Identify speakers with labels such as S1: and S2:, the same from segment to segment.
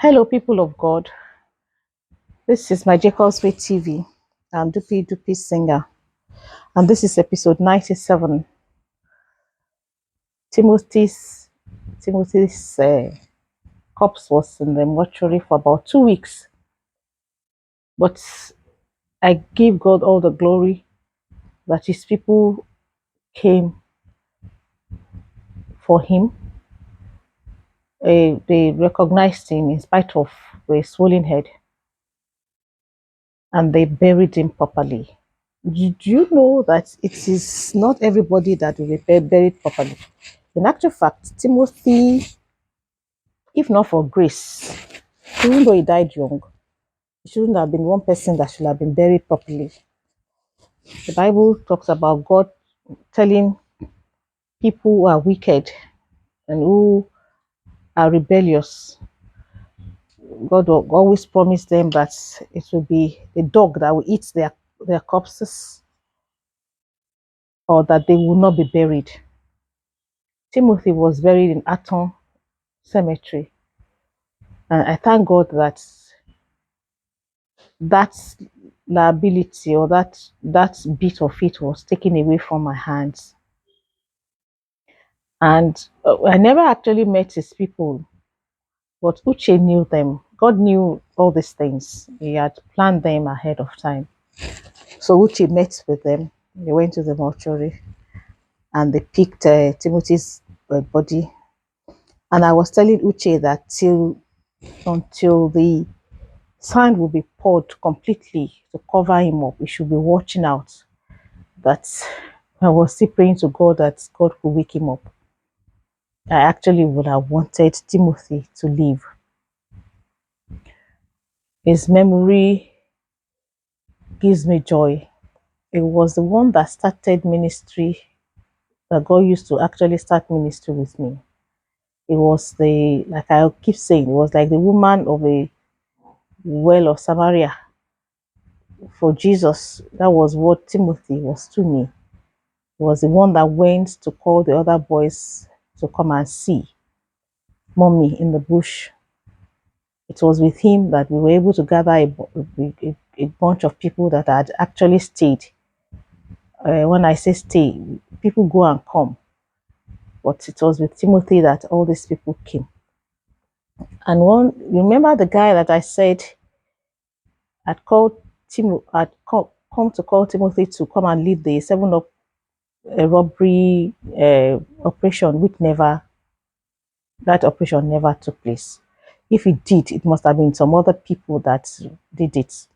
S1: Hello, people of God. This is my Jacob's Way TV. I'm Dupi Dupi Singer, and this is episode 97. Timothy's Timothy's corpse was in the mortuary for about 2 weeks, but I give God all the glory that His people came for him. They recognized him in spite of the swollen head, and they buried him properly. Do you know that it is not everybody that will be buried properly? In actual fact, Timothy, if not for grace, even though he died young, he shouldn't have been one person that should have been buried properly. The Bible talks about God telling people who are wicked and who are rebellious. God will always promise them that it will be the dog that will eat their corpses, or that they will not be buried. Timothy was buried in Aton Cemetery, and I thank God that that liability, or that bit of it, was taken away from my hands. And I never actually met his people, but Uche knew them. God knew all these things. He had planned them ahead of time. So Uche met with them. They went to the mortuary and they picked Timothy's body. And I was telling Uche that until the sand will be poured completely to cover him up, we should be watching out. That I was still praying to God that God could wake him up. I actually would have wanted Timothy to live. His memory gives me joy. It was the one that started ministry, that God used to actually start ministry with me. It was like I keep saying, it was like the woman of a well of Samaria for Jesus. That was what Timothy was to me. He was the one that went to call the other boys to come and see mommy in the bush. It was with him that we were able to gather a bunch of people that had actually stayed. When I say stay, people go and come. But it was with Timothy that all these people came. And remember the guy that I said had called had come to call Timothy to come and lead the 7 Up robbery operation, that operation never took place. If it did, it must have been some other people that did it.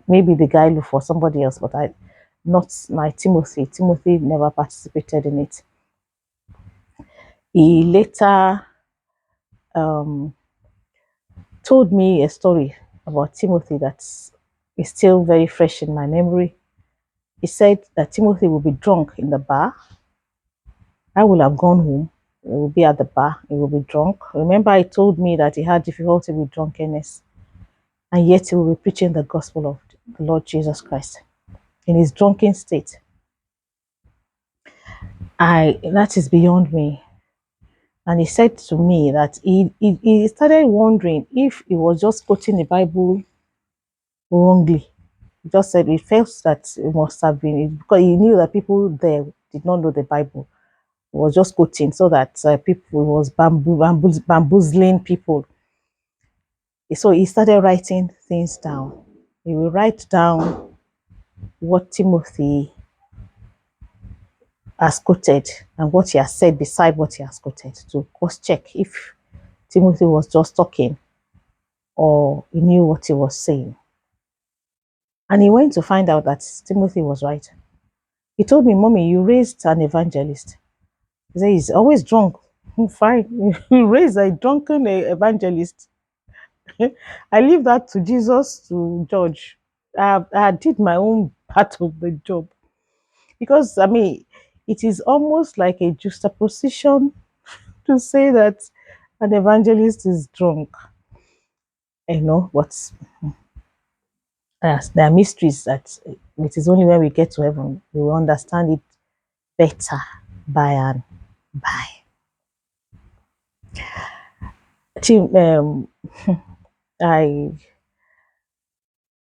S1: Maybe the guy looked for somebody else, but not my Timothy. Timothy never participated in it. He later um, told me a story about Timothy that is still very fresh in my memory. He said that Timothy will be drunk in the bar. I will have gone home. He will be at the bar. He will be drunk. Remember, he told me that he had difficulty with drunkenness, and yet he will be preaching the gospel of the Lord Jesus Christ in his drunken state. That is beyond me. And he said to me that he started wondering if he was just quoting the Bible wrongly. He just said he felt that it must have been, because he knew that people there did not know the Bible. He was just quoting so that people was bamboozling people. So he started writing things down. He will write down what Timothy has quoted and what he has said beside what he has quoted, to cross check if Timothy was just talking or he knew what he was saying. And he went to find out that Timothy was right. He told me, Mommy, you raised an evangelist. He said he's always drunk. Fine, you raised a drunken evangelist. I leave that to Jesus to judge. I did my own part of the job. Because, I mean, it is almost like a juxtaposition to say that an evangelist is drunk. But there are mysteries that it is only when we get to heaven we will understand it better by and by. I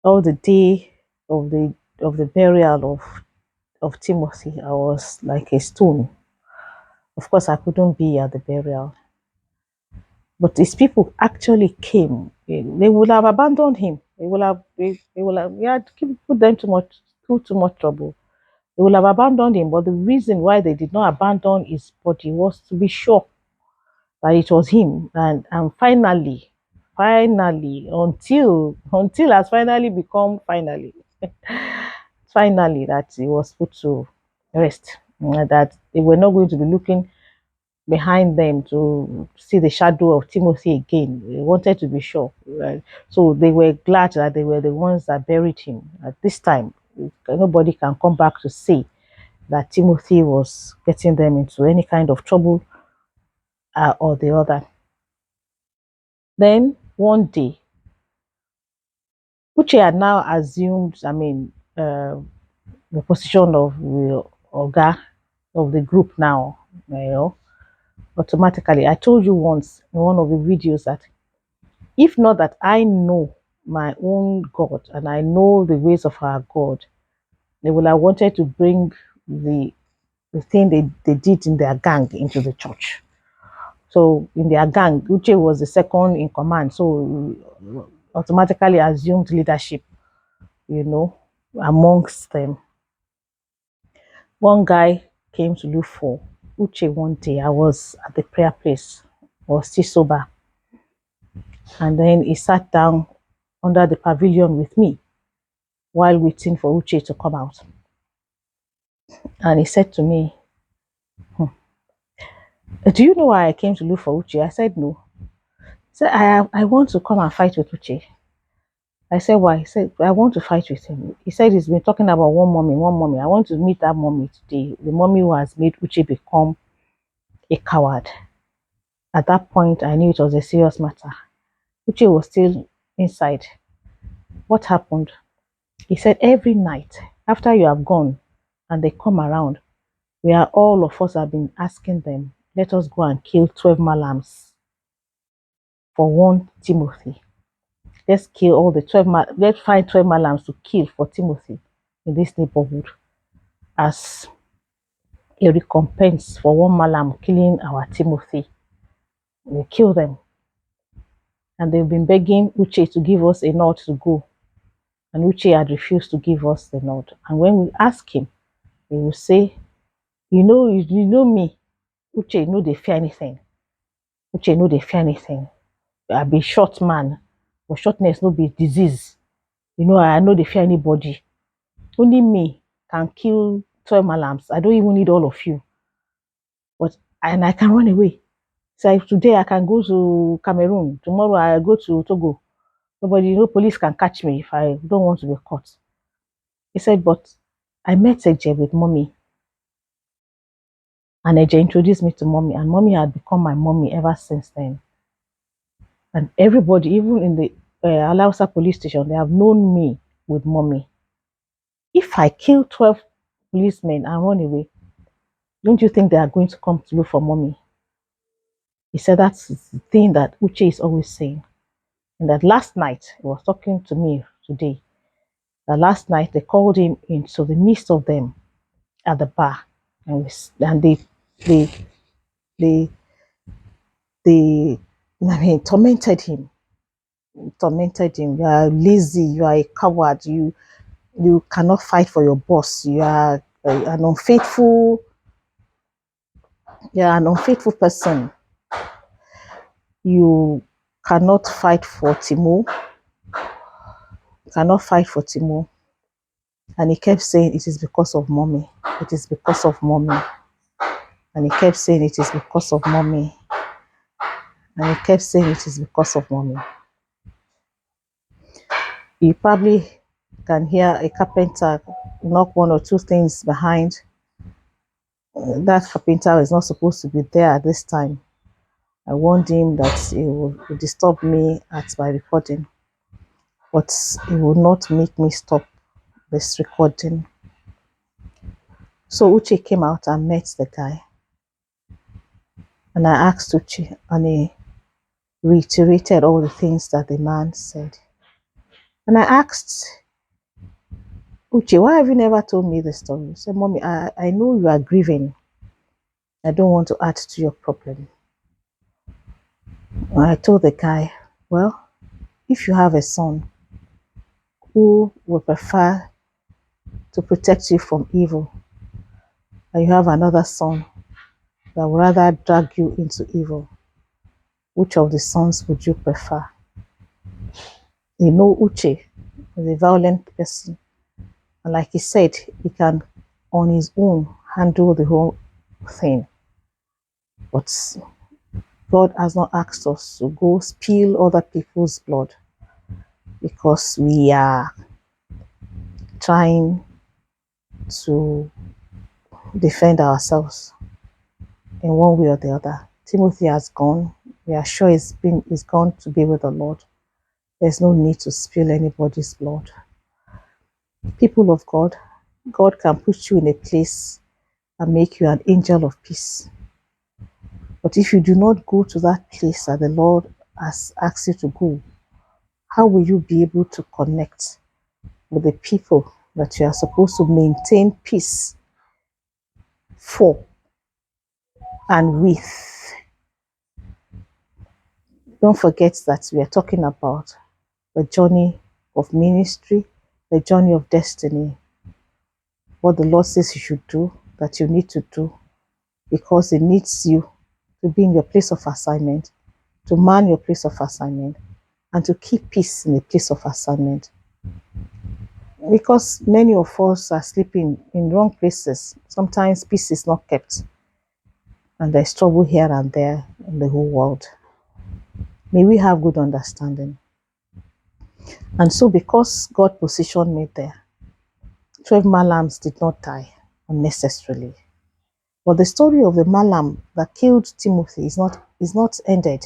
S1: all the day of the burial of Timothy, I was like a stone. Of course, I couldn't be at the burial, but these people actually came. They would have abandoned him. They would have, yeah, put them through too much trouble. They would have abandoned him, but the reason why they did not abandon his body was to be sure that it was him. And finally, until has finally become finally that he was put to rest. That they were not going to be looking behind them to see the shadow of Timothy again. They wanted to be sure. Right? So they were glad that they were the ones that buried him. At this time, nobody can come back to say that Timothy was getting them into any kind of trouble or the other. Then one day, Uche had now assumed, the position of the Oga of the group now, automatically. I told you once in one of the videos that if not that I know my own God and I know the ways of our God, they would have wanted to bring the the thing they did in their gang into the church. So in their gang, Uche was the second in command, so automatically assumed leadership, you know, amongst them. One guy came to look for Uche one day. I was at the prayer place, I was still sober, and then he sat down under the pavilion with me while waiting for Uche to come out. And he said to me, "Do you know why I came to look for Uche?" I said, "No." He said, I want to come and fight with Uche." I said, "Why?" He said, "I want to fight with him." He said he's been talking about one mommy, one mommy. I want to meet that mommy today. The mommy who has made Uche become a coward. At that point, I knew it was a serious matter. Uche was still inside. What happened? He said, "Every night after you have gone and they come around, we are all of us have been asking them, let us go and kill 12 Mallams for one Timothy. Let's kill all the 12, let's find 12 Mallams to kill for Timothy in this neighborhood as a recompense for one Mallam killing our Timothy. We'll kill them." And they've been begging Uche to give us a nod to go. And Uche had refused to give us the nod. And when we ask him, he will say, you know me, Uche, no they fear anything. Uche, no they fear anything. I be short man, but shortness no be disease. I know they fear anybody. Only me can kill 12 malams. I don't even need all of you. And I can run away. So if today I can go to Cameroon, tomorrow I go to Togo. Nobody, no police can catch me if I don't want to be caught. He said, but I met Eje with mommy. And Eje introduced me to mommy. And mommy had become my mommy ever since then. And everybody, even in the Alausa police station, they have known me with mommy. If I kill 12 policemen and run away, don't you think they are going to come to look for mommy? He said that's the thing that Uche is always saying. And that last night, he was talking to me today, that last night they called him into the midst of them at the bar. And they, they, they, tormented him. Tormented him. You are lazy. You are a coward. You cannot fight for your boss. You are an unfaithful. You are an unfaithful person. You cannot fight for Timo. You cannot fight for Timo. And he kept saying, it is because of mommy. It is because of mommy. And he kept saying, it is because of mommy. And he kept saying, it is because of mommy. You probably can hear a carpenter knock one or two things behind. That carpenter is not supposed to be there at this time. I warned him that it would disturb me at my recording, but it will not make me stop this recording. So Uche came out and met the guy. And I asked Uche, and reiterated all the things that the man said. And I asked Uche, why have you never told me the story? He said, Mommy, I know you are grieving. I don't want to add to your problem. And I told the guy, well, if you have a son who would prefer to protect you from evil, and you have another son that would rather drag you into evil, which of the sons would you prefer? You know, Uche is a violent person. And like he said, he can, on his own, handle the whole thing. But God has not asked us to go spill other people's blood because we are trying to defend ourselves in one way or the other. Timothy has gone. We are sure he's gone to be with the Lord. There's no need to spill anybody's blood. People of God, God can put you in a place and make you an angel of peace. But if you do not go to that place that the Lord has asked you to go, how will you be able to connect with the people that you are supposed to maintain peace for and with? Don't forget that we are talking about the journey of ministry, the journey of destiny, what the Lord says you should do, that you need to do, because it needs you to be in your place of assignment, to man your place of assignment, and to keep peace in the place of assignment. Because many of us are sleeping in wrong places, sometimes peace is not kept, and there's trouble here and there in the whole world. May we have good understanding. And so, because God positioned me there, 12 Mallams did not die unnecessarily. But the story of the Mallam that killed Timothy is not ended.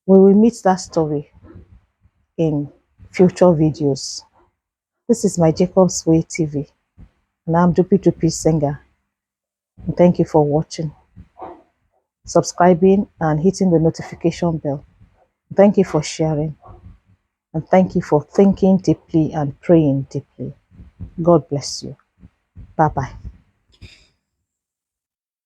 S1: We will meet that story in future videos. This is my Jacob's Way TV, and I'm Dupi Dupi Singer. And thank you for watching, subscribing, and hitting the notification bell. Thank you for sharing, and thank you for thinking deeply and praying deeply. God bless you. Bye bye.